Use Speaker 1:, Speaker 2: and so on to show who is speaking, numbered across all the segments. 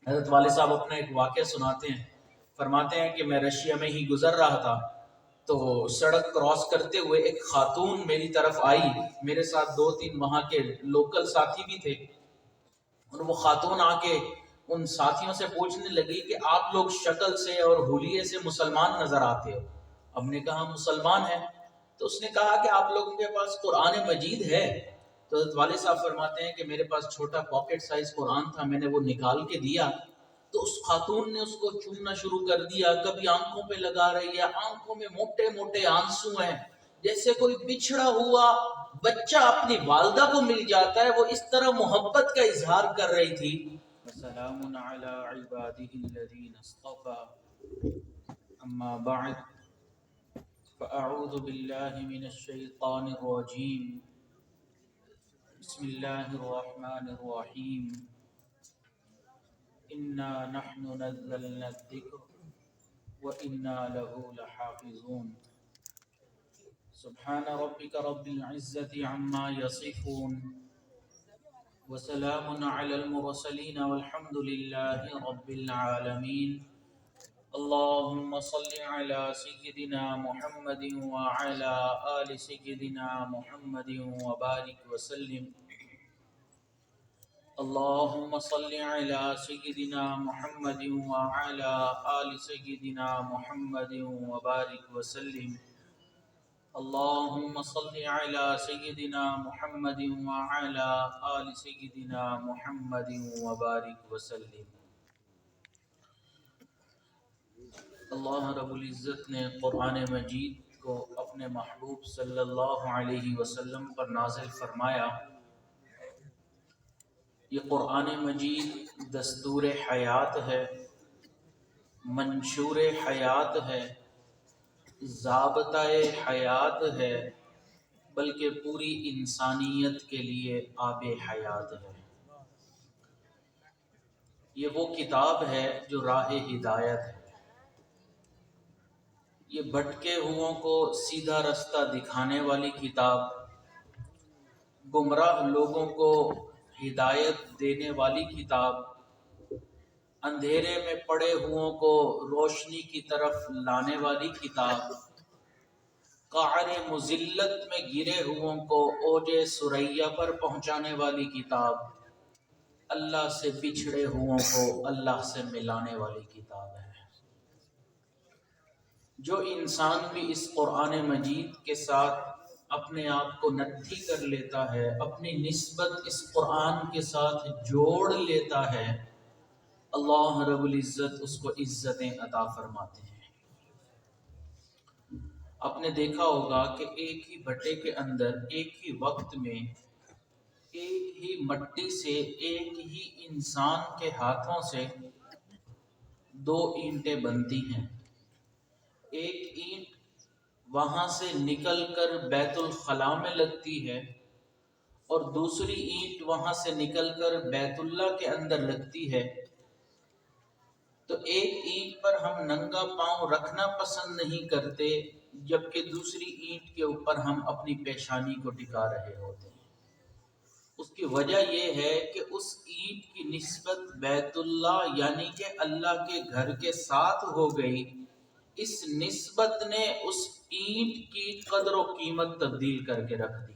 Speaker 1: حضرت والد صاحب اپنا ایک واقعہ سناتے ہیں، فرماتے ہیں کہ میں رشیا میں ہی گزر رہا تھا تو سڑک کراس کرتے ہوئے ایک خاتون میری طرف آئی، میرے ساتھ 2-3 وہاں کے لوکل ساتھی بھی تھے، اور وہ خاتون آ کے ان ساتھیوں سے پوچھنے لگی کہ آپ لوگ شکل سے اور حلیے سے مسلمان نظر آتے ہو۔ ہم نے کہا مسلمان ہیں، تو اس نے کہا کہ آپ لوگوں کے پاس قرآن مجید ہے؟ تو حضرت والد صاحب فرماتے ہیں کہ میرے پاس چھوٹا پاکٹ سائز قرآن تھا، میں نے وہ نکال کے دیا تو اس خاتون نے اس کو چومنا شروع کر دیا، کبھی آنکھوں پہ لگا رہی ہے، آنکھوں میں موٹے موٹے آنسو ہیں، جیسے کوئی بچھڑا ہوا بچہ اپنی والدہ کو مل جاتا ہے، وہ اس طرح محبت کا اظہار کر رہی تھی۔ وسلام علی عباده الذین اصطفى، اما بعد فاعوذ باللہ من الشیطان الرجیم، بسم اللہ الرحمن الرحیم، انا نحن نزلنا الذکر وانا له لحافظون، سبحان ربك رب العزة عما يصفون وسلام على المرسلين والحمد لله رب العالمين، اللهم صل على سيدنا محمد وعلى آل سيدنا محمد وبارك وسلم، اللهم صل على سيدنا محمد وعلى آل سيدنا محمد وبارك وسلم، اللهم صل على سيدنا محمد وعلى آل سيدنا محمد وبارك وسلم۔ اللہ رب العزت نے قرآن مجید کو اپنے محبوب صلی اللہ علیہ وسلم پر نازل فرمایا۔ یہ قرآن مجید دستور حیات ہے، منشور حیات ہے، ضابطہ حیات ہے، بلکہ پوری انسانیت کے لیے آب حیات ہے۔ یہ وہ کتاب ہے جو راہ ہدایت ہے، یہ بھٹکے ہوئوں کو سیدھا رستہ دکھانے والی کتاب، گمراہ لوگوں کو ہدایت دینے والی کتاب، اندھیرے میں پڑے ہوئوں کو روشنی کی طرف لانے والی کتاب، قعر مذلت میں گرے ہوئوں کو اوج ثریا پر پہنچانے والی کتاب، اللہ سے بچھڑے ہوئوں کو اللہ سے ملانے والی کتاب ہے۔ جو انسان بھی اس قرآن مجید کے ساتھ اپنے آپ کو نتھی کر لیتا ہے، اپنی نسبت اس قرآن کے ساتھ جوڑ لیتا ہے، اللہ رب العزت اس کو عزتیں عطا فرماتے ہیں۔ آپ نے دیکھا ہوگا کہ ایک ہی بھٹے کے اندر ایک ہی وقت میں ایک ہی مٹی سے ایک ہی انسان کے ہاتھوں سے 2 اینٹیں بنتی ہیں۔ ایک اینٹ وہاں سے نکل کر بیت الخلاء میں لگتی ہے اور دوسری اینٹ وہاں سے نکل کر بیت اللہ کے اندر لگتی ہے، تو ایک اینٹ پر ہم ننگا پاؤں رکھنا پسند نہیں کرتے، جبکہ دوسری اینٹ کے اوپر ہم اپنی پیشانی کو ٹکا رہے ہوتے ہیں۔ اس کی وجہ یہ ہے کہ اس اینٹ کی نسبت بیت اللہ یعنی کہ اللہ کے گھر کے ساتھ ہو گئی، اس نسبت نے اس اینٹ کی قدر و قیمت تبدیل کر کے رکھ دی۔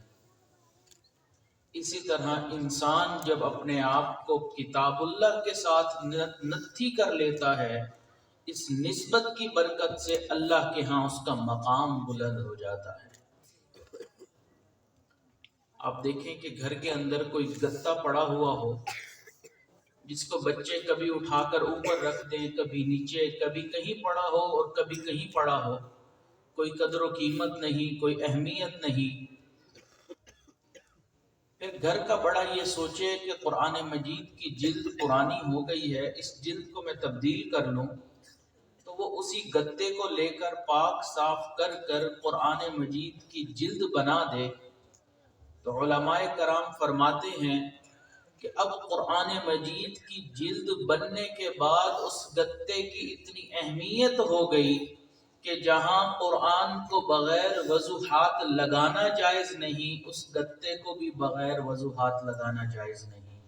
Speaker 1: اسی طرح انسان جب اپنے آپ کو کتاب اللہ کے ساتھ نتھی کر لیتا ہے، اس نسبت کی برکت سے اللہ کے ہاں اس کا مقام بلند ہو جاتا ہے۔ آپ دیکھیں کہ گھر کے اندر کوئی گتا پڑا ہوا ہو، جس کو بچے کبھی اٹھا کر اوپر رکھ دیں، کبھی نیچے، کبھی کہیں پڑا ہو اور کبھی کہیں پڑا ہو، کوئی قدر و قیمت نہیں، کوئی اہمیت نہیں۔ پھر گھر کا بڑا یہ سوچے کہ قرآن مجید کی جلد پرانی ہو گئی ہے، اس جلد کو میں تبدیل کر لوں، تو وہ اسی گتے کو لے کر پاک صاف کر کر قرآن مجید کی جلد بنا دے۔ تو علماء کرام فرماتے ہیں کہ اب قرآن مجید کی جلد بننے کے بعد اس گتے کی اتنی اہمیت ہو گئی کہ جہاں قرآن کو بغیر وضو ہاتھ لگانا جائز نہیں، اس گتے کو بھی بغیر وضو ہاتھ لگانا جائز نہیں۔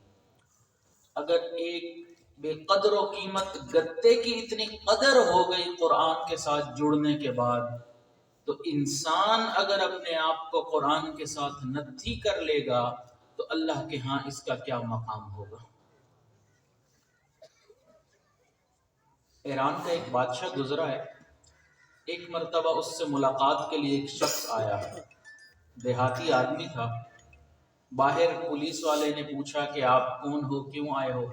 Speaker 1: اگر ایک بے قدر و قیمت گتے کی اتنی قدر ہو گئی قرآن کے ساتھ جڑنے کے بعد، تو انسان اگر اپنے آپ کو قرآن کے ساتھ نتھی کر لے گا تو اللہ کے ہاں اس کا کیا مقام ہوگا۔ ایران کا ایک بادشاہ گزرا ہے، ایک مرتبہ اس سے ملاقات کے لیے ایک شخص آیا، دیہاتی آدمی تھا۔ باہر پولیس والے نے پوچھا کہ آپ کون ہو، کیوں آئے ہو؟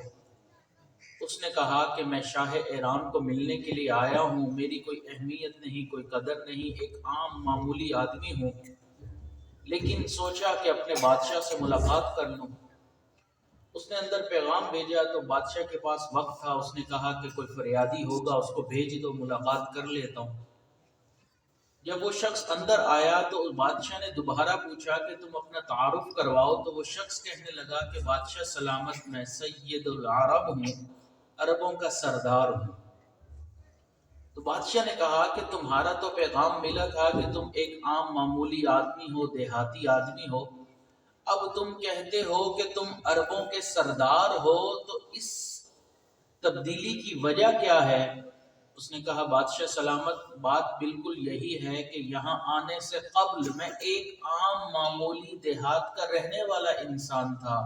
Speaker 1: اس نے کہا کہ میں شاہ ایران کو ملنے کے لیے آیا ہوں، میری کوئی اہمیت نہیں، کوئی قدر نہیں، ایک عام معمولی آدمی ہوں، لیکن سوچا کہ اپنے بادشاہ سے ملاقات کر لوں۔ اس نے اندر پیغام بھیجا تو بادشاہ کے پاس وقت تھا، اس نے کہا کہ کوئی فریادی ہوگا اس کو بھیج دو، ملاقات کر لیتا ہوں۔ جب وہ شخص اندر آیا تو بادشاہ نے دوبارہ پوچھا کہ تم اپنا تعارف کرواؤ، تو وہ شخص کہنے لگا کہ بادشاہ سلامت، میں سید العرب ہوں، عربوں کا سردار ہوں۔ تو بادشاہ نے کہا کہ تمہارا تو پیغام ملا تھا کہ تم ایک عام معمولی آدمی ہو، دیہاتی آدمی ہو، اب تم کہتے ہو کہ تم عربوں کے سردار ہو، تو اس تبدیلی کی وجہ کیا ہے؟ اس نے کہا بادشاہ سلامت، بات بالکل یہی ہے کہ یہاں آنے سے قبل میں ایک عام معمولی دیہات کا رہنے والا انسان تھا،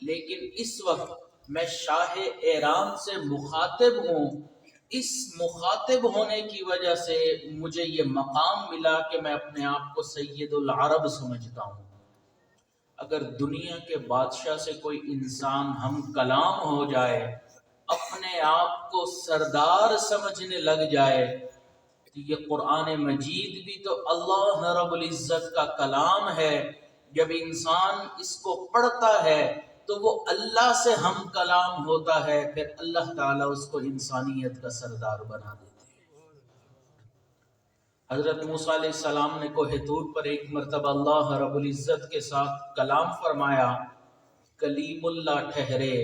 Speaker 1: لیکن اس وقت میں شاہ ایران سے مخاطب ہوں۔ اس مخاطب ہونے کی وجہ سے مجھے یہ مقام ملا کہ میں اپنے آپ کو سید العرب سمجھتا ہوں۔ اگر دنیا کے بادشاہ سے کوئی انسان ہم کلام ہو جائے، اپنے آپ کو سردار سمجھنے لگ جائے، تو یہ قرآن مجید بھی تو اللہ رب العزت کا کلام ہے۔ جب انسان اس کو پڑھتا ہے تو وہ اللہ سے ہم کلام ہوتا ہے، پھر اللہ تعالیٰ اس کو انسانیت کا سردار بنا دیتے ہیں۔ حضرت موسیٰ علیہ السلام نے کوہ طور پر ایک مرتبہ اللہ رب العزت کے ساتھ کلام فرمایا، کلیم اللہ ٹھہرے۔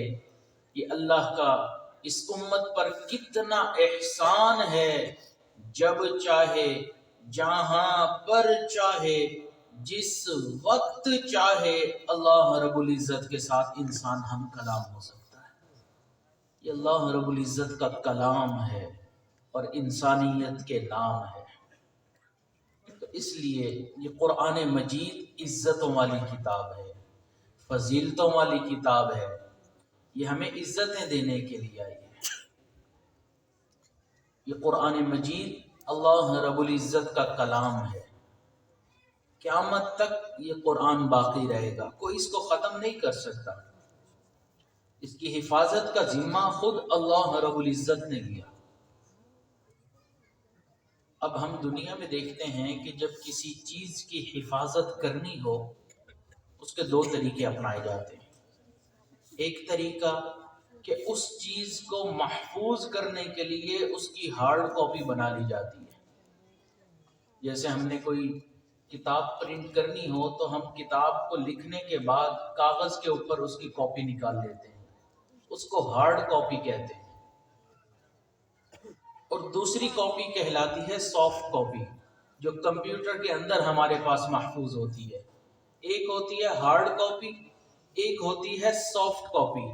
Speaker 1: یہ اللہ کا اس امت پر کتنا احسان ہے، جب چاہے، جہاں پر چاہے، جس وقت چاہے، اللہ رب العزت کے ساتھ انسان ہم کلام ہو سکتا ہے۔ یہ اللہ رب العزت کا کلام ہے اور انسانیت کے نام ہے۔ تو اس لیے یہ قرآن مجید عزتوں والی کتاب ہے، فضیلتوں والی کتاب ہے، یہ ہمیں عزتیں دینے کے لیے آئی ہے۔ یہ قرآن مجید اللہ رب العزت کا کلام ہے، قیامت تک یہ قرآن باقی رہے گا، کوئی اس کو ختم نہیں کر سکتا۔ اس کی حفاظت کا ذمہ خود اللہ رب العزت نے لیا۔ اب ہم دنیا میں دیکھتے ہیں کہ جب کسی چیز کی حفاظت کرنی ہو، اس کے دو طریقے اپنائے جاتے ہیں۔ ایک طریقہ کہ اس چیز کو محفوظ کرنے کے لیے اس کی ہارڈ کاپی بنا لی جاتی ہے۔ جیسے ہم نے کوئی کتاب پرنٹ کرنی ہو تو ہم کتاب کو لکھنے کے بعد کاغذ کے اوپر اس کی کاپی نکال لیتے ہیں، اس کو ہارڈ کاپی کہتے ہیں۔ اور دوسری کاپی کہلاتی ہے سافٹ کاپی، جو کمپیوٹر کے اندر ہمارے پاس محفوظ ہوتی ہے۔ ایک ہوتی ہے ہارڈ کاپی، ایک ہوتی ہے سافٹ کاپی۔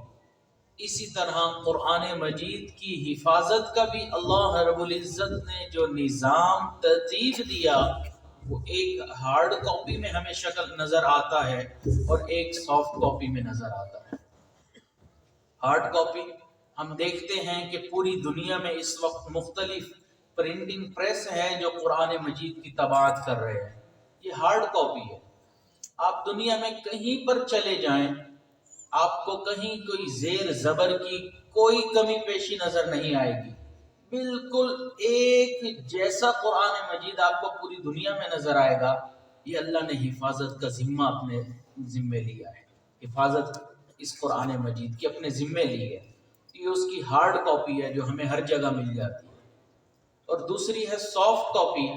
Speaker 1: اسی طرح قرآن مجید کی حفاظت کا بھی اللہ رب العزت نے جو نظام ترتیب دیا، وہ ایک ہارڈ کاپی میں ہمیں شکل نظر آتا ہے اور ایک سافٹ کاپی میں نظر آتا ہے۔ ہارڈ کاپی ہم دیکھتے ہیں کہ پوری دنیا میں اس وقت مختلف پرنٹنگ پریس ہیں جو قرآن مجید کی طباعت کر رہے ہیں، یہ ہارڈ کاپی ہے۔ آپ دنیا میں کہیں پر چلے جائیں، آپ کو کہیں کوئی زیر زبر کی کوئی کمی پیشی نظر نہیں آئے گی، بالکل ایک جیسا قرآن مجید آپ کو پوری دنیا میں نظر آئے گا۔ یہ اللہ نے حفاظت کا ذمہ اپنے ذمے لیا ہے، حفاظت اس قرآن مجید کی اپنے ذمے لی ہے۔ یہ اس کی ہارڈ کاپی ہے جو ہمیں ہر جگہ مل جاتی ہے، اور دوسری ہے سافٹ کاپی،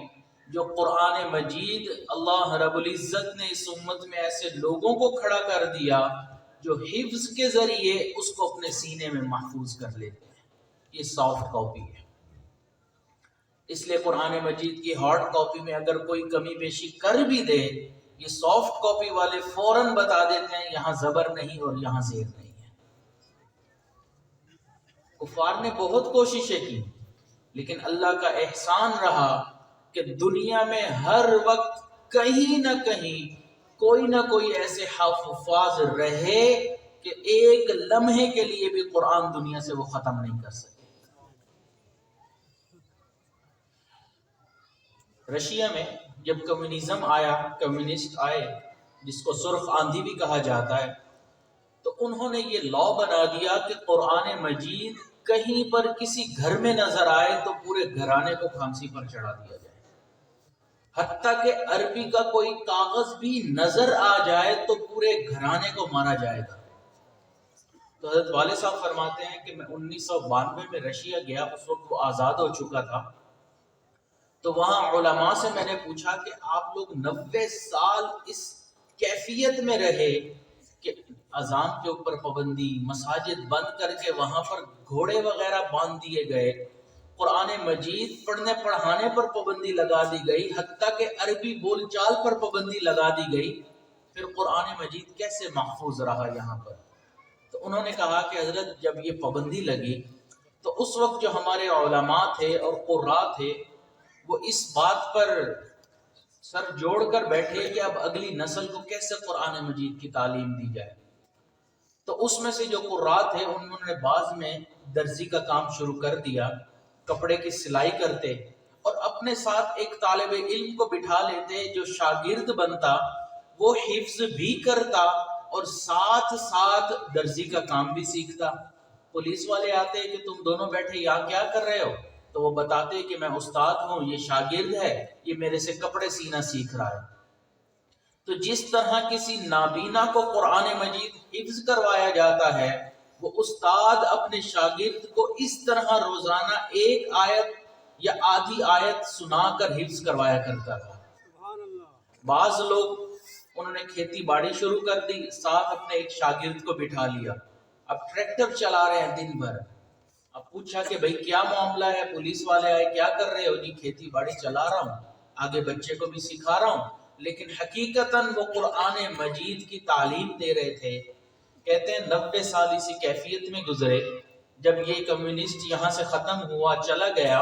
Speaker 1: جو قرآن مجید اللہ رب العزت نے اس امت میں ایسے لوگوں کو کھڑا کر دیا جو حفظ کے ذریعے اس کو اپنے سینے میں محفوظ کر لیتے ہیں، یہ سافٹ کاپی ہے۔ اس لیے قرآن مجید کی ہارڈ کاپی میں اگر کوئی کمی بیشی کر بھی دے، یہ سافٹ کاپی والے فوراً بتا دیتے ہیں یہاں زبر نہیں اور یہاں زیر نہیں ہے۔ کفار نے بہت کوششیں کی، لیکن اللہ کا احسان رہا کہ دنیا میں ہر وقت کہیں نہ کہیں کوئی نہ کوئی ایسے حفاظ رہے کہ ایک لمحے کے لیے بھی قرآن دنیا سے وہ ختم نہیں کر سکے۔ رشیا میں جب کمیونزم آیا، کمیونسٹ آئے جس کو سرخ آندھی بھی کہا جاتا ہے، تو انہوں نے یہ لا بنا دیا کہ قرآن مجید کہیں پر کسی گھر میں نظر آئے تو پورے گھرانے کو پھانسی پر چڑھا دیا جائے، حتیٰ کہ عربی کا کوئی کاغذ بھی نظر آ جائے تو پورے گھرانے کو مارا جائے گا۔ تو حضرت والد صاحب فرماتے ہیں کہ میں 1992 میں رشیا گیا، اس وقت وہ آزاد ہو چکا تھا، تو وہاں علماء سے میں نے پوچھا کہ آپ لوگ 90 سال اس کیفیت میں رہے کہ اذان کے اوپر پابندی، مساجد بند کر کے وہاں پر گھوڑے وغیرہ باندھ دیے گئے، قرآن مجید پڑھنے پڑھانے پر پابندی لگا دی گئی، حتیٰ کہ عربی بول چال پر پابندی لگا دی گئی، پھر قرآن مجید کیسے محفوظ رہا یہاں پر؟ تو انہوں نے کہا کہ حضرت جب یہ پابندی لگی تو اس وقت جو ہمارے علماء تھے اور قراء تھے وہ اس بات پر سر جوڑ کر بیٹھے کہ اب اگلی نسل کو کیسے قرآن مجید کی تعلیم دی جائے۔ تو اس میں سے جو قراء تھے انہوں نے بعض میں درزی کا کام شروع کر دیا، کپڑے کی سلائی کرتے اور اپنے ساتھ ایک طالب علم کو بٹھا لیتے جو شاگرد بنتا، وہ حفظ بھی کرتا اور ساتھ ساتھ درزی کا کام بھی سیکھتا۔ پولیس والے آتے کہ تم دونوں بیٹھے یہاں کیا کر رہے ہو؟ تو وہ بتاتے کہ میں استاد ہوں، یہ شاگرد ہے، یہ میرے سے کپڑے سینا سیکھ رہا ہے۔ تو جس طرح کسی نابینا کو قرآن مجید حفظ کروایا جاتا ہے، وہ استاد اپنے شاگرد کو اس طرح روزانہ ایک آیت یا آدھی آیت سنا کر حفظ کروایا کرتا تھا۔ بعض لوگ انہوں نے کھیتی باڑی شروع کر دی، ساتھ اپنے ایک شاگرد کو بٹھا لیا، اب ٹریکٹر چلا رہے ہیں دن بھر۔ اب پوچھا کہ بھئی کیا معاملہ ہے؟ پولیس والے آئے، کیا کر رہے ہو؟ جی کھیتی باڑی چلا رہا ہوں، آگے بچے کو بھی سکھا رہا ہوں۔ لیکن حقیقتاً وہ قرآن مجید کی تعلیم دے رہے تھے۔ کہتے ہیں 90 سال اسی کیفیت میں گزرے، جب یہ کمیونسٹ یہاں سے ختم ہوا چلا گیا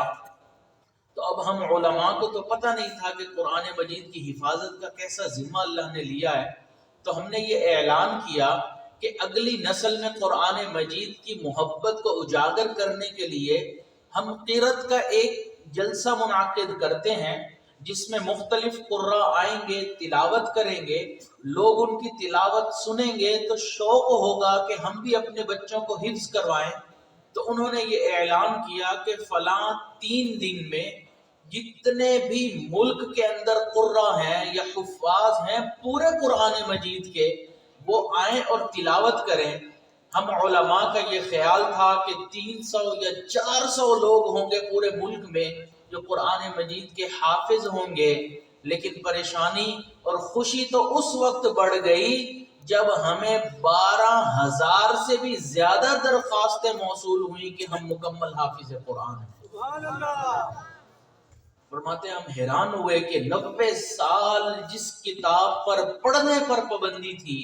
Speaker 1: تو اب ہم علماء کو تو پتہ نہیں تھا کہ قرآن مجید کی حفاظت کا کیسا ذمہ اللہ نے لیا ہے، تو ہم نے یہ اعلان کیا کہ اگلی نسل میں قرآن مجید کی محبت کو اجاگر کرنے کے لیے ہم قرأت کا ایک جلسہ منعقد کرتے ہیں، جس میں مختلف قراء آئیں گے، تلاوت کریں گے، لوگ ان کی تلاوت سنیں گے تو شوق ہوگا کہ ہم بھی اپنے بچوں کو حفظ کروائیں۔ تو انہوں نے یہ اعلان کیا کہ فلاں 3 دن میں جتنے بھی ملک کے اندر قراء ہیں یا حفاظ ہیں پورے قرآن مجید کے، وہ آئیں اور تلاوت کریں۔ ہم علماء کا یہ خیال تھا کہ 300 یا 400 لوگ ہوں گے پورے ملک میں جو قرآن مجید کے حافظ ہوں گے، لیکن پریشانی اور خوشی تو اس وقت بڑھ گئی جب ہمیں 12,000 سے بھی زیادہ درخواستیں موصول ہوئیں کہ ہم مکمل حافظ قرآن ہیں۔ سبحان اللہ۔ فرماتے ہیں ہم حیران ہوئے کہ 90 سال جس کتاب پر پڑھنے پر پابندی تھی،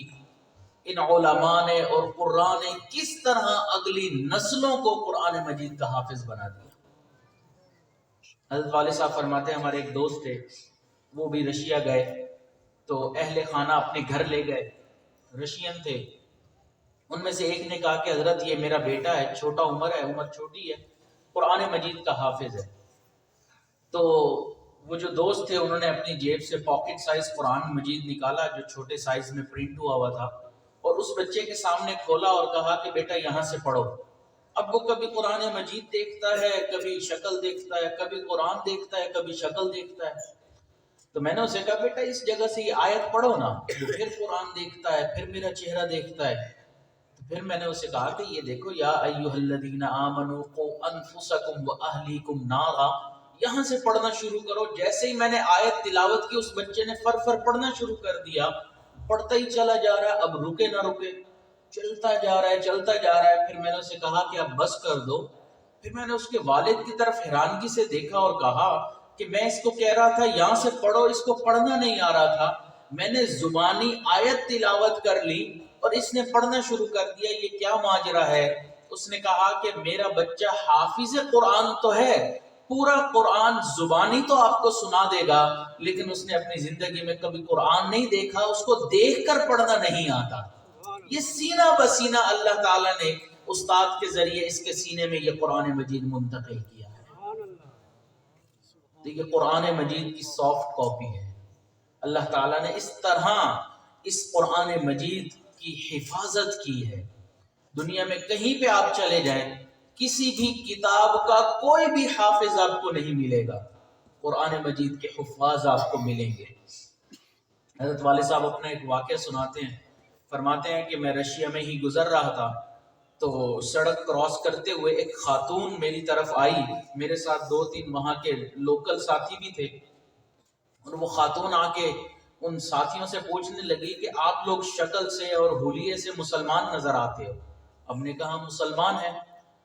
Speaker 1: ان علماء نے اور قراء نے کس طرح اگلی نسلوں کو قرآن مجید کا حافظ بنا دیا۔ حضرت والد صاحب فرماتے ہیں ہمارے ایک دوست تھے، وہ بھی رشیا گئے تو اہل خانہ اپنے گھر لے گئے، رشین تھے۔ ان میں سے ایک نے کہا کہ حضرت یہ میرا بیٹا ہے، چھوٹا عمر ہے، عمر چھوٹی ہے، قرآن مجید کا حافظ ہے۔ تو وہ جو دوست تھے انہوں نے اپنی جیب سے پاکٹ سائز قرآن مجید نکالا جو چھوٹے سائز میں پرنٹ ہوا تھا، اور اس بچے کے سامنے کھولا اور کہا کہ بیٹا یہاں سے پڑھو۔ اب وہ کبھی قرآن مجید دیکھتا ہے، کبھی شکل دیکھتا ہے، کبھی قرآن دیکھتا ہے، کبھی شکل دیکھتا ہے۔ تو میں نے اسے کہا بیٹا اس جگہ سے یہ آیت پڑھو نا، وہ پھر قرآن دیکھتا ہے، پھر میرا چہرہ دیکھتا ہے۔ تو پھر میں نے اسے کہا کہ یہ دیکھو، یا ایھا الذین آمنوا قوا انفسکم واہلیکم نارا، یہاں سے پڑھنا شروع کرو۔ جیسے ہی میں نے آیت تلاوت کی اس بچے نے فر پڑھنا شروع کر دیا، پڑھتا ہی چلا جا رہا ہے، اب رکے نہ رکے، چلتا جا رہا ہے چلتا جا رہا ہے۔ پھر میں نے اسے کہا کہ اب بس کر دو۔ پھر میں نے اس کے والد کی طرف حیرانگی سے دیکھا اور کہا کہ میں اس کو کہہ رہا تھا یہاں سے پڑھو، اس کو پڑھنا نہیں آ رہا تھا، میں نے زبانی آیت تلاوت کر لی اور اس نے پڑھنا شروع کر دیا، یہ کیا ماجرا ہے؟ اس نے کہا کہ میرا بچہ حافظ قرآن تو ہے، پورا قرآن زبانی تو آپ کو سنا دے گا، لیکن اس نے اپنی زندگی میں کبھی قرآن نہیں دیکھا، اس کو دیکھ کر پڑھنا نہیں آتا۔ یہ سینہ بسینہ اللہ تعالیٰ نے استاد کے ذریعے اس کے سینے میں یہ قرآن مجید منتقل کیا ہے۔ تو یہ قرآن مجید کی سافٹ کاپی ہے۔ اللہ تعالیٰ نے اس طرح اس قرآن مجید کی حفاظت کی ہے۔ دنیا میں کہیں پہ آپ چلے جائیں، کسی بھی کتاب کا کوئی بھی حافظ آپ کو نہیں ملے گا، قرآن مجید کے حفاظ آپ کو ملیں گے۔ حضرت والد صاحب اپنا ایک واقعہ سناتے ہیں، فرماتے ہیں کہ میں رشیا میں ہی گزر رہا تھا تو سڑک کراس کرتے ہوئے ایک خاتون میری طرف آئی، میرے ساتھ 2-3 وہاں کے لوکل ساتھی بھی تھے، اور وہ خاتون آ کے ان ساتھیوں سے پوچھنے لگی کہ آپ لوگ شکل سے اور حلیے سے مسلمان نظر آتے ہو۔ ہم نے کہا مسلمان ہیں،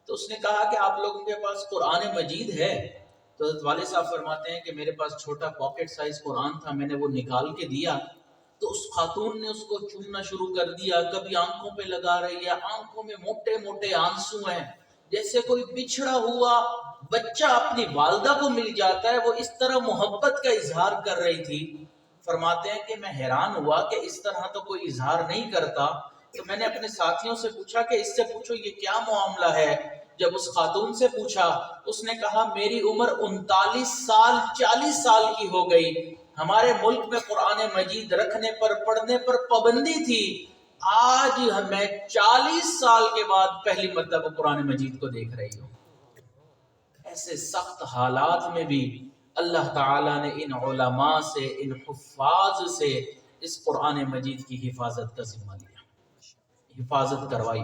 Speaker 1: تو اس نے کہا کہ آپ لوگوں کے پاس قرآن مجید ہے؟ تو حضرت والد صاحب فرماتے ہیں کہ میرے پاس چھوٹا پاکٹ سائز قرآن تھا، میں نے وہ نکال کے دیا تو اس خاتون نے اس کو چومنا شروع کر دیا، کبھی آنکھوں پہ لگا رہی ہے، آنکھوں میں موٹے موٹے آنسو ہیں، جیسے کوئی بچھڑا ہوا بچہ اپنی والدہ کو مل جاتا ہے، وہ اس طرح محبت کا اظہار کر رہی تھی۔ فرماتے ہیں کہ میں حیران ہوا کہ اس طرح تو کوئی اظہار نہیں کرتا، تو میں نے اپنے ساتھیوں سے پوچھا کہ اس سے پوچھو یہ کیا معاملہ ہے۔ جب اس خاتون سے پوچھا، اس نے کہا میری عمر 39 سال 40 سال کی ہو گئی، ہمارے ملک میں قرآن مجید رکھنے پر پڑھنے پر پابندی تھی، آج میں 40 سال کے بعد پہلی مرتبہ قرآن مجید کو دیکھ رہی ہوں۔ ایسے سخت حالات میں بھی اللہ تعالیٰ نے ان علماء سے، ان حفاظ سے اس قرآن مجید کی حفاظت کا ذمہ لیا، حفاظت کروائی۔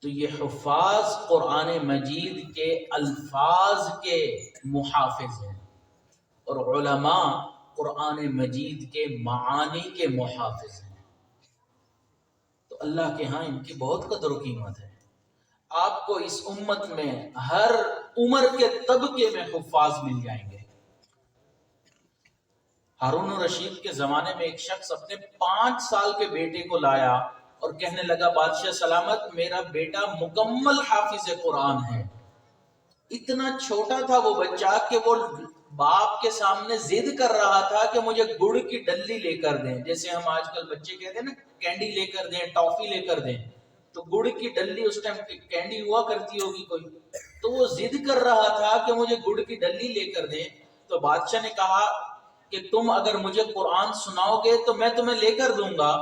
Speaker 1: تو یہ حفاظ قرآن مجید کے الفاظ کے محافظ ہیں، اور علماء قرآن مجید کے معانی کے محافظ ہیں۔ تو اللہ کے ہاں ان کی بہت قدر و قیمت ہے۔ آپ کو اس امت میں ہر عمر کے طبقے میں حفاظ مل جائیں گے۔ ہارون الرشید کے زمانے میں ایک شخص اپنے 5 سال کے بیٹے کو لایا اور کہنے لگا بادشاہ سلامت میرا بیٹا مکمل حافظ قرآن ہے۔ اتنا چھوٹا تھا وہ بچہ کہ وہ باپ کے سامنے ضد کر رہا تھا کہ مجھے گڑ کی ڈلی لے کر دیں، جیسے ہم آج کل بچے کہتے ہیں نا کینڈی لے کر دیں، ٹافی لے کر دیں، تو گڑ کی ڈلی اس ٹائم کینڈی ہوا کرتی ہوگی کوئی، تو وہ ضد کر رہا تھا کہ مجھے گڑ کی ڈلی لے کر دیں۔ تو بادشاہ نے کہا کہ تم اگر مجھے قرآن سناؤ گے تو میں تمہیں لے کر دوں گا۔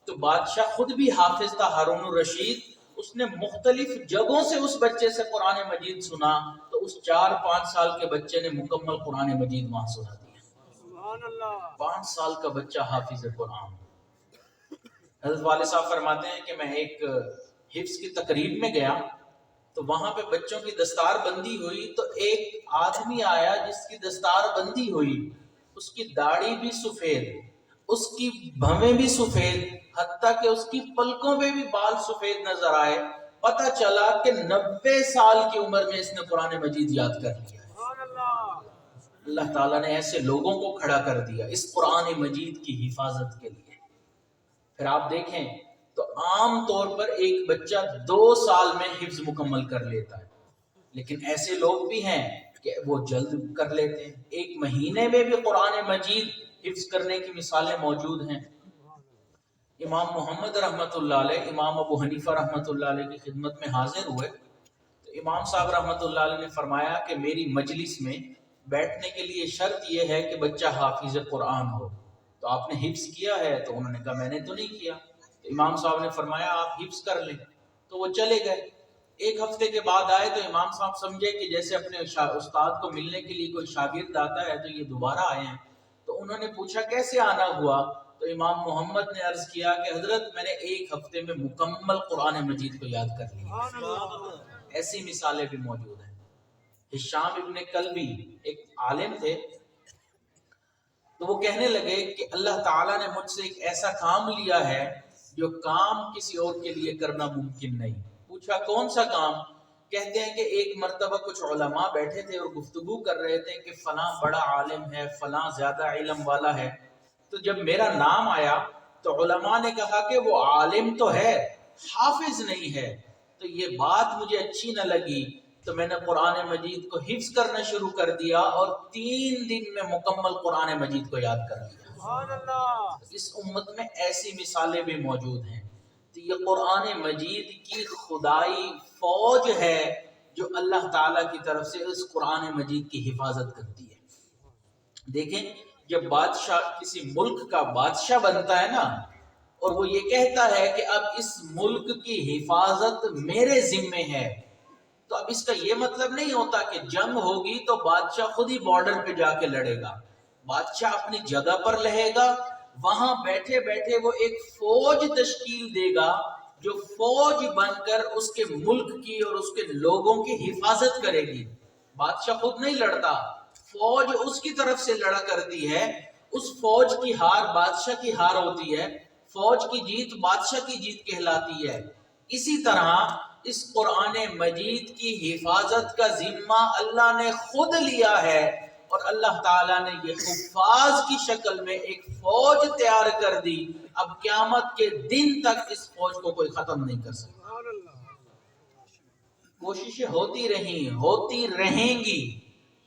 Speaker 1: تو بادشاہ خود بھی حافظ تھا ہارون الرشید، اس نے مختلف جگہوں سے اس بچے سے قرآن مجید سنا، تو اس 4-5 سال کے بچے نے مکمل قرآن مجید وہاں سنا دیا۔ سبحان اللہ، 5 سال کا بچہ حافظ قرآن۔ حضرت والد صاحب فرماتے ہیں کہ میں ایک حفظ کی تقریب میں گیا تو وہاں پہ بچوں کی دستار بندی ہوئی، تو ایک آدمی آیا جس کی دستار بندی ہوئی، اس کی داڑھی بھی سفید، اس کی بھویں بھی سفید، حتیٰ کہ اس کی پلکوں پہ بھی بال سفید نظر آئے۔ پتہ چلا کہ 90 سال کی عمر میں اس نے قرآن مجید یاد کر لیا ہے۔ اللہ تعالیٰ نے ایسے لوگوں کو کھڑا کر دیا اس قرآن مجید کی حفاظت کے لیے۔ پھر آپ دیکھیں تو عام طور پر ایک بچہ 2 سال میں حفظ مکمل کر لیتا ہے، لیکن ایسے لوگ بھی ہیں کہ وہ جلد کر لیتے ہیں، 1 مہینے میں بھی قرآن مجید حفظ کرنے کی مثالیں موجود ہیں۔ امام محمد رحمۃ اللہ علیہ، امام ابو حنیفہ رحمۃ اللہ علیہ کی خدمت میں حاضر ہوئے تو امام صاحب رحمۃ اللہ علیہ نے فرمایا کہ میری مجلس میں بیٹھنے کے لیے شرط یہ ہے کہ بچہ حافظ قرآن ہو۔ تو آپ نے حفظ کیا ہے؟ تو انہوں نے کہا میں نے تو نہیں کیا۔ تو امام صاحب نے فرمایا آپ حفظ کر لیں، تو وہ چلے گئے۔ 1 ہفتے کے بعد آئے تو امام صاحب سمجھے کہ جیسے اپنے استاد کو ملنے کے لیے کوئی شاگرد آتا ہے تو یہ دوبارہ آئے ہیں، تو انہوں نے پوچھا کیسے آنا ہوا؟ تو امام محمد نے عرض کیا کہ حضرت میں نے 1 ہفتے میں مکمل قرآن مجید کو یاد کر لیا۔ ایسی مثالیں بھی موجود ہیں۔ ہشام ابن کلبی ایک عالم تھے، تو وہ کہنے لگے کہ اللہ تعالیٰ نے مجھ سے ایک ایسا کام لیا ہے جو کام کسی اور کے لیے کرنا ممکن نہیں۔ پوچھا کون سا کام؟ کہتے ہیں کہ ایک مرتبہ کچھ علماء بیٹھے تھے اور گفتگو کر رہے تھے کہ فلاں بڑا عالم ہے، فلاں زیادہ علم والا ہے، تو جب میرا نام آیا تو علماء نے کہا کہ وہ عالم تو ہے، حافظ نہیں ہے، تو یہ بات مجھے اچھی نہ لگی، تو میں نے قرآن مجید کو حفظ کرنا شروع کر دیا اور 3 دن میں مکمل قرآن مجید کو یاد کر لیا۔ سبحان اللہ۔ اس امت میں ایسی مثالیں بھی موجود ہیں۔ تو یہ قرآن مجید کی خدائی فوج ہے جو اللہ تعالیٰ کی طرف سے اس قرآن مجید کی حفاظت کرتی ہے۔ دیکھیں، جب بادشاہ کسی ملک کا بادشاہ بنتا ہے نا، اور وہ یہ کہتا ہے کہ اب اس ملک کی حفاظت میرے ذمے ہے، تو اب اس کا یہ مطلب نہیں ہوتا کہ جنگ ہوگی تو بادشاہ خود ہی بارڈر پہ جا کے لڑے گا۔ بادشاہ اپنی جگہ پر رہے گا، وہاں بیٹھے بیٹھے وہ ایک فوج تشکیل دے گا جو فوج بن کر اس کے ملک کی اور اس کے لوگوں کی حفاظت کرے گی۔ بادشاہ خود نہیں لڑتا، فوج اس کی طرف سے لڑا کرتی ہے، اس فوج کی ہار بادشاہ کی ہار ہوتی ہے، فوج کی جیت بادشاہ کی جیت کہلاتی ہے۔ اسی طرح اس قرآن مجید کی حفاظت کا ذمہ اللہ نے خود لیا ہے، اور اللہ تعالیٰ نے یہ حفاظ کی شکل میں ایک فوج تیار کر دی۔ اب قیامت کے دن تک اس فوج کو کوئی ختم نہیں کر سکتا۔ کوششیں ہوتی رہیں گی،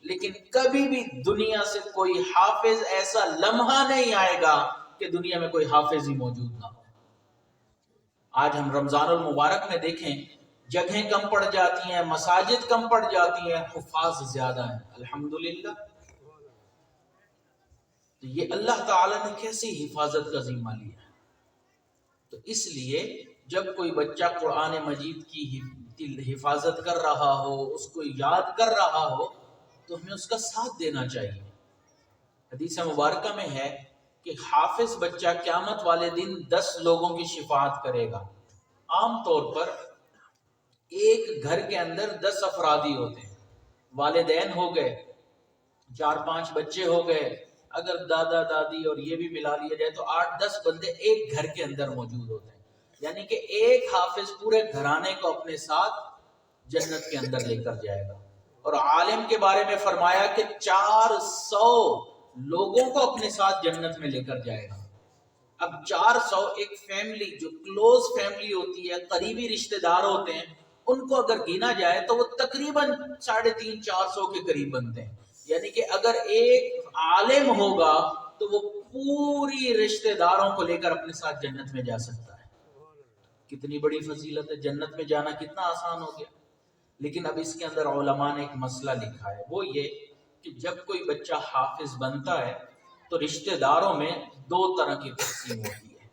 Speaker 1: لیکن کبھی بھی دنیا سے کوئی حافظ ایسا لمحہ نہیں آئے گا کہ دنیا میں کوئی حافظ ہی موجود نہ ہو۔ آج ہم رمضان المبارک میں دیکھیں، جگہیں کم پڑ جاتی ہیں، مساجد کم پڑ جاتی ہیں، حفاظ زیادہ ہیں، الحمدللہ۔ تو یہ اللہ تعالیٰ نے کیسی حفاظت کا ذمہ لیا ہے۔ تو اس لیے جب کوئی بچہ قرآن مجید کی حفاظت کر رہا ہو، اس کو یاد کر رہا ہو، تو ہمیں اس کا ساتھ دینا چاہیے۔ حدیث مبارکہ میں ہے کہ حافظ بچہ قیامت والے دن 10 لوگوں کی شفاعت کرے گا۔ عام طور پر ایک گھر کے اندر 10 افرادی ہوتے ہیں، والدین ہو گئے، 4-5 بچے ہو گئے، اگر دادا دادی اور یہ بھی ملا لیا جائے تو 8-10 بندے ایک گھر کے اندر موجود ہوتے ہیں، یعنی کہ ایک حافظ پورے گھرانے کو اپنے ساتھ جنت کے اندر لے کر جائے گا۔ اور عالم کے بارے میں فرمایا کہ 400 لوگوں کو اپنے ساتھ جنت میں لے کر جائے گا۔ اب 400 ایک فیملی جو کلوز فیملی ہوتی ہے، قریبی رشتہ دار ہوتے ہیں، ان کو اگر گینا جائے تو وہ تقریباً 350-400 کے قریب بنتے ہیں۔ یعنی کہ اگر ایک عالم ہوگا تو وہ پوری رشتہ داروں کو لے کر اپنے ساتھ جنت میں جا سکتا ہے۔ کتنی بڑی فضیلت ہے، جنت میں جانا کتنا آسان ہو گیا۔ لیکن اب اس کے اندر علماء نے ایک مسئلہ لکھا ہے، وہ یہ کہ جب کوئی بچہ حافظ بنتا ہے تو رشتہ داروں میں 2 طرح کی تقسیم ہوتی ہے۔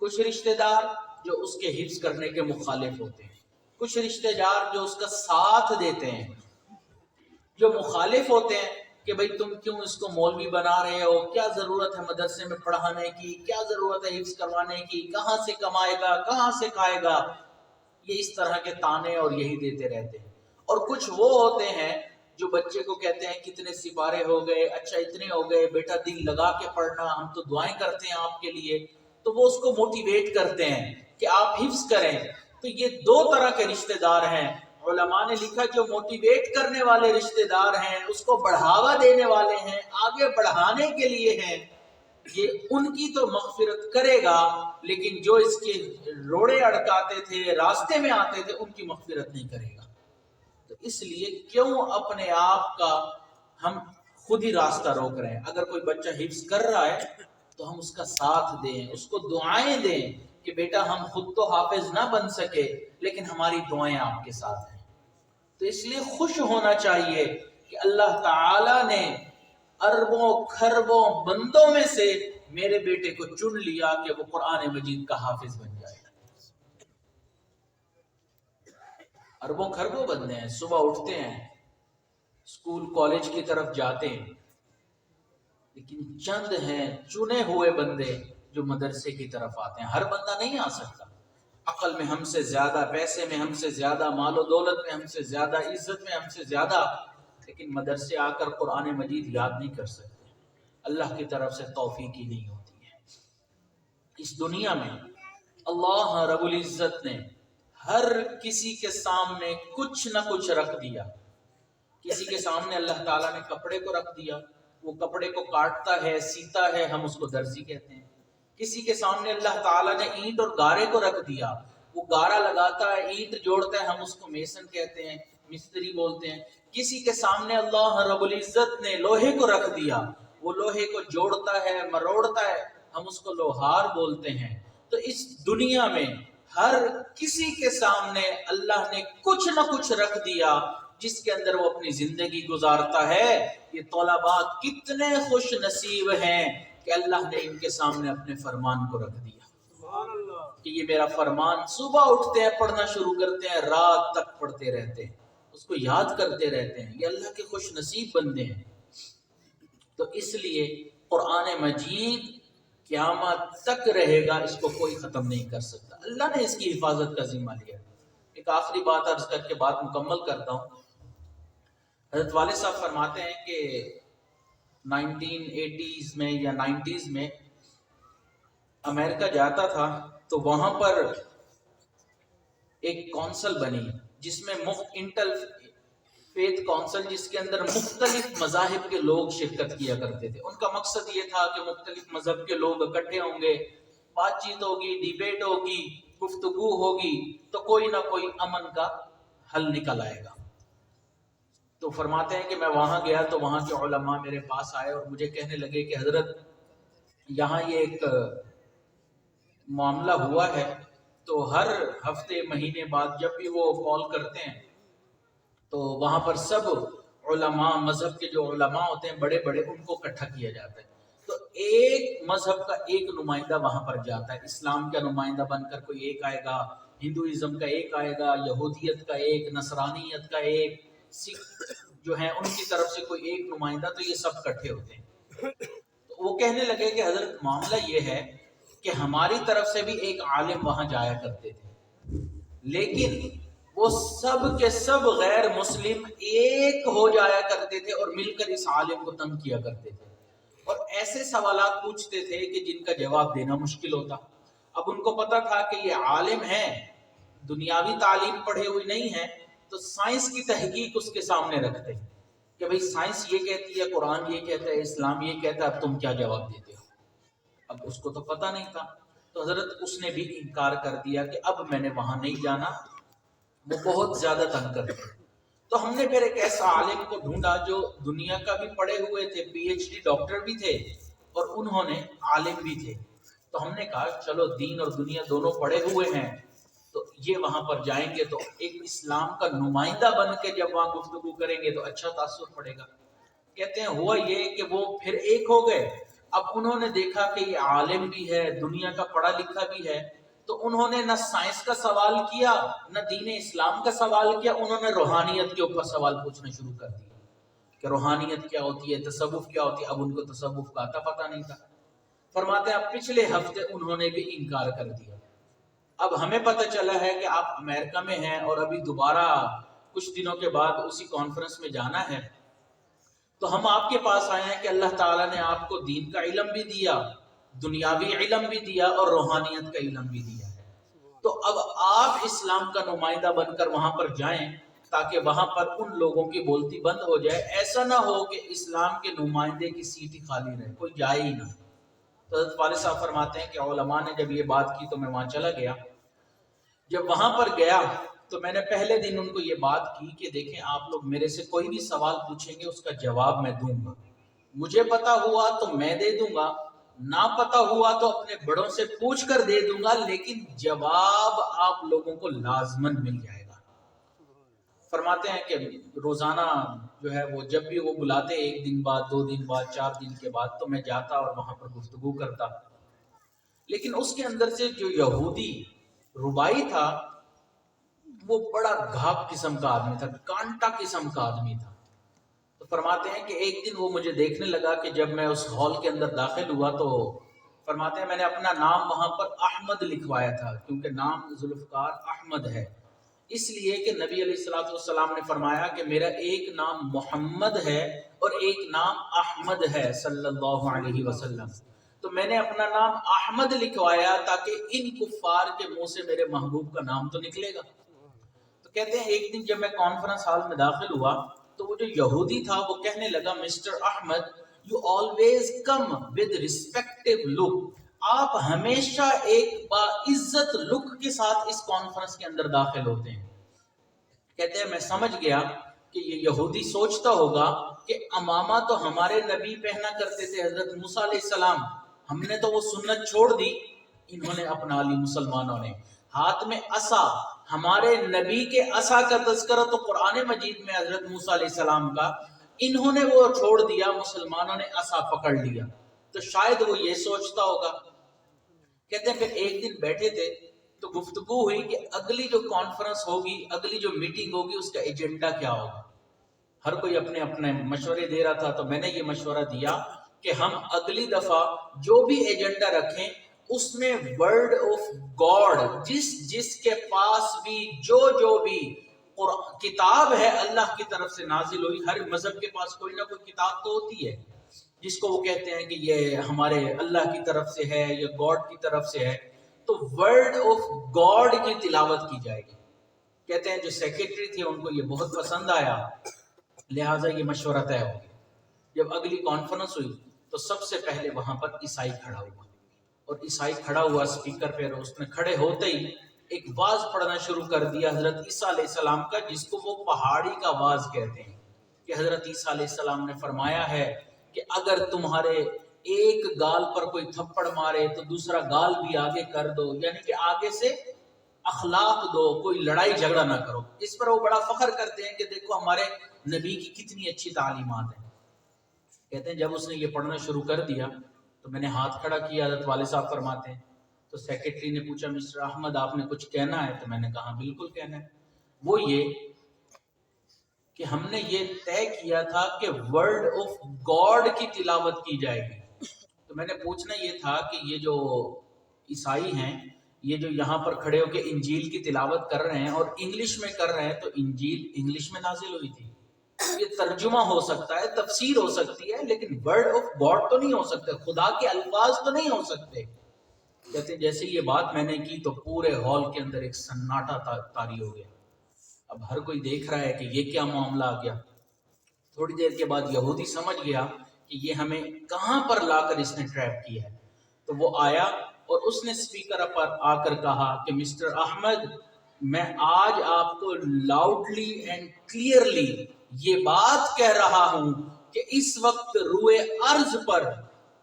Speaker 1: کچھ رشتہ دار جو اس کے حفظ کرنے کے مخالف ہوتے ہیں، کچھ رشتہ دار جو اس کا ساتھ دیتے ہیں۔ جو مخالف ہوتے ہیں کہ بھئی تم کیوں اس کو مولوی بنا رہے ہو، کیا ضرورت ہے مدرسے میں پڑھانے کی، کیا ضرورت ہے حفظ کروانے کی، کہاں سے کمائے گا، کہاں سے کھائے گا، یہ اس طرح کے تانے اور یہی دیتے رہتے ہیں۔ اور کچھ وہ ہوتے ہیں جو بچے کو کہتے ہیں کتنے سپارے ہو گئے، اچھا اتنے ہو گئے، بیٹا دل لگا کے پڑھنا، ہم تو دعائیں کرتے ہیں آپ کے لیے، تو وہ اس کو موٹیویٹ کرتے ہیں کہ آپ حفظ کریں۔ تو یہ 2 طرح کے رشتہ دار ہیں۔ علماء نے لکھا جو موٹیویٹ کرنے والے رشتہ دار ہیں، اس کو بڑھاوا دینے والے ہیں، آگے بڑھانے کے لیے ہیں، یہ ان کی تو مغفرت کرے گا، لیکن جو اس کے روڑے اڑکاتے تھے، راستے میں آتے تھے، ان کی مغفرت نہیں کرے گا۔ تو اس لیے کیوں اپنے آپ کا ہم خود ہی راستہ روک رہے ہیں؟ اگر کوئی بچہ حفظ کر رہا ہے تو ہم اس کا ساتھ دیں، اس کو دعائیں دیں کہ بیٹا ہم خود تو حافظ نہ بن سکے لیکن ہماری دعائیں آپ کے ساتھ ہیں۔ تو اس لیے خوش ہونا چاہیے کہ اللہ تعالی نے اربوں کھربوں بندوں میں سے میرے بیٹے کو چن لیا کہ وہ قرآن مجید کا حافظ بن جائے۔ اربوں کھربوں بندے ہیں، صبح اٹھتے ہیں، اسکول کالج کی طرف جاتے ہیں، لیکن چند ہیں چنے ہوئے بندے جو مدرسے کی طرف آتے ہیں۔ ہر بندہ نہیں آ سکتا، عقل میں ہم سے زیادہ، پیسے میں ہم سے زیادہ، مال و دولت میں ہم سے زیادہ، عزت میں ہم سے زیادہ، لیکن مدرسے آ کر قرآن مجید یاد نہیں کر سکتے۔ اللہ کی طرف سے توفیق ہی نہیں ہوتی ہے۔ اس دنیا میں اللہ رب العزت نے ہر کسی کے سامنے کچھ نہ کچھ رکھ دیا۔ کسی کے سامنے اللہ تعالیٰ نے کپڑے کو رکھ دیا، وہ کپڑے کو کاٹتا ہے، سیتا ہے، ہم اس کو درزی کہتے ہیں۔ کسی کے سامنے اللہ تعالیٰ نے اینٹ اور گارے کو رکھ دیا، وہ گارا لگاتا ہے، اینٹ جوڑتا ہے، ہم اس کو میسن کہتے ہیں، مستری بولتے ہیں. کسی کے سامنے اللہ رب العزت نے لوہے کو رکھ دیا، وہ لوہے کو جوڑتا ہے، مروڑتا ہے، ہم اس کو لوہار بولتے ہیں. تو اس دنیا میں ہر کسی کے سامنے اللہ نے کچھ نہ کچھ رکھ دیا جس کے اندر وہ اپنی زندگی گزارتا ہے. یہ طلباء کتنے خوش نصیب ہیں کہ اللہ نے ان کے سامنے اپنے فرمان کو رکھ دیا کہ یہ میرا فرمان، صبح اٹھتے ہیں پڑھنا شروع کرتے ہیں، رات تک پڑھتے رہتے ہیں، اس کو یاد کرتے رہتے ہیں. یہ اللہ کے خوش نصیب بندے ہیں. تو اس لیے قرآن مجید قیامت تک رہے گا، اس کو کوئی ختم نہیں کر سکتا. اللہ نے اس کی حفاظت کا ذمہ لیا. ایک آخری بات عرض کر کے بات مکمل کرتا ہوں. حضرت والد صاحب فرماتے ہیں کہ 1980s میں یا 90s میں امریکہ جاتا تھا تو وہاں پر ایک کونسل بنی جس میں انٹر فیتھ کونسل، جس کے اندر مختلف مذاہب کے لوگ شرکت کیا کرتے تھے. ان کا مقصد یہ تھا کہ مختلف مذہب کے لوگ اکٹھے ہوں گے، بات چیت ہوگی، ڈیبیٹ ہوگی، گفتگو ہوگی، تو کوئی نہ کوئی امن کا حل نکل آئے گا. تو فرماتے ہیں کہ میں وہاں گیا تو وہاں کے علماء میرے پاس آئے اور مجھے کہنے لگے کہ حضرت یہاں یہ ایک معاملہ ہوا ہے. تو ہر ہفتے مہینے بعد جب بھی وہ کال کرتے ہیں تو وہاں پر سب علماء، مذہب کے جو علماء ہوتے ہیں بڑے بڑے، ان کو اکٹھا کیا جاتا ہے. تو ایک مذہب کا ایک نمائندہ وہاں پر جاتا ہے. اسلام کا نمائندہ بن کر کوئی ایک آئے گا، ہندوازم کا ایک آئے گا، یہودیت کا ایک، نصرانیت کا ایک، سکھ جو ہیں ان کی طرف سے کوئی ایک نمائندہ. تو یہ سب اکٹھے ہوتے ہیں. تو وہ کہنے لگے کہ حضرت معاملہ یہ ہے کہ ہماری طرف سے بھی ایک عالم وہاں جایا کرتے تھے، لیکن وہ سب کے سب غیر مسلم ایک ہو جایا کرتے تھے اور مل کر اس عالم کو تنگ کیا کرتے تھے اور ایسے سوالات پوچھتے تھے کہ جن کا جواب دینا مشکل ہوتا. اب ان کو پتا تھا کہ یہ عالم ہے، دنیاوی تعلیم پڑھے ہوئے نہیں ہے، تو سائنس کی تحقیق اس کے سامنے رکھتے ہیں کہ بھئی سائنس یہ کہتی ہے، قرآن یہ کہتا ہے، اسلام یہ کہتا ہے، اب تم کیا جواب دیتے ہو. اب اس کو تو پتہ نہیں تھا. تو حضرت اس نے بھی انکار کر دیا کہ اب میں نے وہاں نہیں جانا، وہ بہت زیادہ تنگ کرتے. تو ہم نے پھر ایک ایسا عالم کو ڈھونڈا جو دنیا کا بھی پڑھے ہوئے تھے، پی ایچ ڈی ڈاکٹر بھی تھے اور انہوں نے عالم بھی تھے. تو ہم نے کہا چلو دین اور دنیا دونوں پڑھے ہوئے ہیں تو یہ وہاں پر جائیں گے تو ایک اسلام کا نمائندہ بن کے جب وہاں گفتگو کریں گے تو اچھا تاثر پڑے گا. کہتے ہیں ہوا یہ کہ وہ پھر ایک ہو گئے. اب انہوں نے دیکھا کہ یہ عالم بھی ہے، دنیا کا پڑھا لکھا بھی ہے، تو انہوں نے نہ سائنس کا سوال کیا نہ دین اسلام کا سوال کیا، انہوں نے روحانیت کے اوپر سوال پوچھنا شروع کر دیا کہ روحانیت کیا ہوتی ہے، تصوف کیا ہوتی ہے. اب ان کو تصوف کا آتا پتہ نہیں تھا. فرماتے ہیں اب پچھلے ہفتے انہوں نے بھی انکار کر دیا. اب ہمیں پتہ چلا ہے کہ آپ امریکہ میں ہیں اور ابھی دوبارہ کچھ دنوں کے بعد اسی کانفرنس میں جانا ہے، تو ہم آپ کے پاس آئے ہیں کہ اللہ تعالیٰ نے آپ کو دین کا علم بھی دیا، دنیاوی علم بھی دیا اور روحانیت کا علم بھی دیا ہے. تو اب آپ اسلام کا نمائندہ بن کر وہاں پر جائیں تاکہ وہاں پر ان لوگوں کی بولتی بند ہو جائے. ایسا نہ ہو کہ اسلام کے نمائندے کی سیٹ ہی خالی رہے، کوئی جائے ہی نہ. تو حضرت والد صاحب فرماتے ہیں کہ علماء نے جب یہ بات کی تو میں وہاں چلا گیا. جب وہاں پر گیا تو میں نے پہلے دن ان کو یہ بات کی کہ دیکھیں آپ لوگ میرے سے کوئی بھی سوال پوچھیں گے اس کا جواب میں دوں گا، مجھے پتا ہوا تو میں دے دوں گا، نہ پتا ہوا تو اپنے بڑوں سے پوچھ کر دے دوں گا، لیکن جواب آپ لوگوں کو لازماً مل جائے گا. فرماتے ہیں کہ روزانہ جو ہے وہ جب بھی وہ بلاتے ایک دن بعد، 2 دن بعد، 4 دن کے بعد، تو میں جاتا اور وہاں پر گفتگو کرتا. لیکن اس کے اندر سے جو یہودی ربائی تھا وہ بڑا گھاپ قسم کا آدمی تھا، کانٹا قسم کا آدمی تھا. تو فرماتے ہیں کہ ایک دن وہ مجھے دیکھنے لگا کہ جب میں اس ہال کے اندر داخل ہوا تو فرماتے ہیں میں نے اپنا نام وہاں پر احمد لکھوایا تھا، کیونکہ نام ذوالفقار احمد ہے، اس لیے کہ نبی علیہ السلام نے فرمایا کہ میرا ایک نام محمد ہے اور ایک نام احمد ہے صلی اللہ علیہ وسلم. تو میں نے اپنا نام احمد لکھوایا تاکہ ان کفار کے منہ سے میرے محبوب کا نام تو نکلے گا. تو کہتے ہیں ایک دن جب میں کانفرنس ہال میں داخل ہوا تو وہ جو یہودی تھا وہ کہنے لگا mister Ahmed you always come with respective look, آپ ہمیشہ ایک باعزت لک کے ساتھ اس کانفرنس کے اندر داخل ہوتے ہیں. کہتے ہیں میں سمجھ گیا کہ یہ یہودی سوچتا ہوگا کہ امامہ تو ہمارے نبی پہنا کرتے تھے حضرت موسیٰ علیہ السلام، ہم نے تو وہ سنت چھوڑ دی، انہوں نے اپنا لی مسلمانوں نے. ہاتھ میں عصا، ہمارے نبی کے عصا کا تذکرہ تو قرآن مجید میں حضرت موسیٰ علیہ السلام کا، انہوں نے وہ چھوڑ دیا، مسلمانوں نے عصا پکڑ لیا. تو شاید وہ یہ سوچتا ہوگا. کہتے ہیں پھر ایک دن بیٹھے تھے تو گفتگو ہوئی کہ اگلی جو کانفرنس ہوگی، اگلی جو میٹنگ ہوگی، اس کا ایجنڈا کیا ہوگا. ہر کوئی اپنے اپنے مشورے دے رہا تھا. تو میں نے یہ مشورہ دیا کہ ہم اگلی دفعہ جو بھی ایجنڈا رکھیں اس میں ورڈ آف گاڈ، جس کے پاس بھی جو بھی کتاب ہے اللہ کی طرف سے نازل ہوئی، ہر مذہب کے پاس کوئی نہ کوئی کتاب تو ہوتی ہے جس کو وہ کہتے ہیں کہ یہ ہمارے اللہ کی طرف سے ہے یا گاڈ کی طرف سے ہے، تو ورڈ آف گاڈ کی تلاوت کی جائے گی. کہتے ہیں جو سیکریٹری تھے ان کو یہ بہت پسند آیا، لہٰذا یہ مشورہ طے ہو گیا. جب اگلی کانفرنس ہوئی تو سب سے پہلے وہاں پر عیسائی کھڑا ہوا، اور عیسائی کھڑا ہوا اسپیکر پہ، اس نے کھڑے ہوتے ہی ایک واز پڑھنا شروع کر دیا حضرت عیسیٰ علیہ السلام کا، جس کو وہ پہاڑی کا واز کہتے ہیں. کہ حضرت عیسیٰ علیہ السلام نے فرمایا ہے کہ اگر تمہارے ایک گال پر کوئی تھپڑ مارے تو دوسرا گال بھی آگے کر دو، یعنی کہ آگے سے اخلاق دو، کوئی لڑائی جھگڑا نہ کرو. اس پر وہ بڑا فخر کرتے ہیں کہ دیکھو ہمارے نبی کی کتنی اچھی تعلیمات ہیں. کہتے ہیں جب اس نے یہ پڑھنا شروع کر دیا تو میں نے ہاتھ کھڑا کیا. حضرت والد صاحب فرماتے ہیں تو سیکریٹری نے پوچھا مسٹر احمد آپ نے کچھ کہنا ہے؟ تو میں نے کہا بالکل کہنا ہے. وہ یہ کہ ہم نے یہ طے کیا تھا کہ ورڈ آف گاڈ کی تلاوت کی جائے گی. تو میں نے پوچھنا یہ تھا کہ یہ جو عیسائی ہیں، یہ جو یہاں پر کھڑے ہو کے انجیل کی تلاوت کر رہے ہیں اور انگلش میں کر رہے ہیں، تو انجیل انگلش میں نازل ہوئی تھی، یہ ترجمہ ہو سکتا ہے، تفسیر ہو سکتی ہے، لیکن ورڈ آف گاڈ تو نہیں ہو سکتے، خدا کے الفاظ تو نہیں ہو سکتے. کہتے جیسے یہ بات میں نے کی تو پورے ہال کے اندر ایک سناٹا طاری ہو گیا. اب ہر کوئی دیکھ رہا ہے کہ یہ کیا معاملہ آ گیا. تھوڑی دیر کے بعد یہودی سمجھ گیا کہ یہ ہمیں کہاں پر لا کر اس نے ٹریپ کیا ہے. تو وہ آیا اور اس نے سپیکر پر آ کر کہا کہ مسٹر احمد، میں آج آپ کو لاؤڈلی اینڈ کلیئرلی یہ بات کہہ رہا ہوں کہ اس وقت روئے ارض پر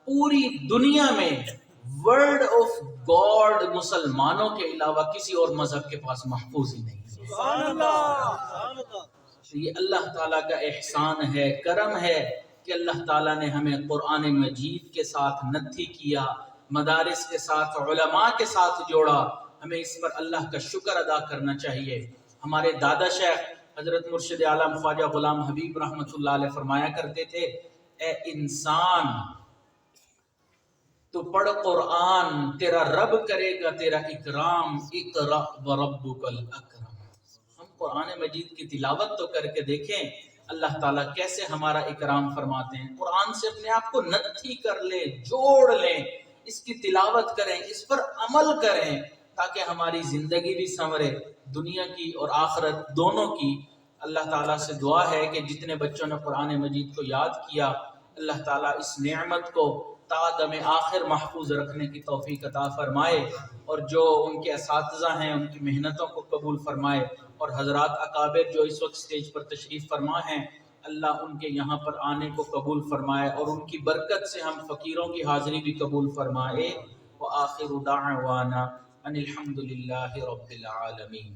Speaker 1: پوری دنیا میں ورڈ آف گاڈ مسلمانوں کے علاوہ کسی اور مذہب کے پاس محفوظ ہی نہیں. یہ اللہ تعالیٰ کا احسان ہے، کرم ہے کہ اللہ تعالیٰ نے ہمیں قرآن مجید کے ساتھ نتھی کیا، مدارس کے ساتھ، علماء کے ساتھ جوڑا. ہمیں اس پر اللہ کا شکر ادا کرنا چاہیے. ہمارے دادا شیخ حضرت مرشد عالم خواجہ غلام حبیب رحمۃ اللہ علیہ فرمایا کرتے تھے، اے انسان تو پڑھ قرآن، تیرا رب کرے گا تیرا اکرام، اقرأ وربک الاکرم. ہم قرآن مجید کی تلاوت تو کر کے دیکھیں اللہ تعالیٰ کیسے ہمارا اکرام فرماتے ہیں. قرآن سے اپنے آپ کو نتھی کر لیں، جوڑ لیں، اس کی تلاوت کریں، اس پر عمل کریں تاکہ ہماری زندگی بھی سنورے، دنیا کی اور آخرت دونوں کی. اللہ تعالیٰ سے دعا ہے کہ جتنے بچوں نے قرآن مجید کو یاد کیا، اللہ تعالیٰ اس نعمت کو تا دم آخر محفوظ رکھنے کی توفیق عطا فرمائے، اور جو ان کے اساتذہ ہیں ان کی محنتوں کو قبول فرمائے، اور حضرات اکابر جو اس وقت سٹیج پر تشریف فرما ہیں اللہ ان کے یہاں پر آنے کو قبول فرمائے، اور ان کی برکت سے ہم فقیروں کی حاضری بھی قبول فرمائے. وآخر دعوانا ان الحمد للہ رب العالمین.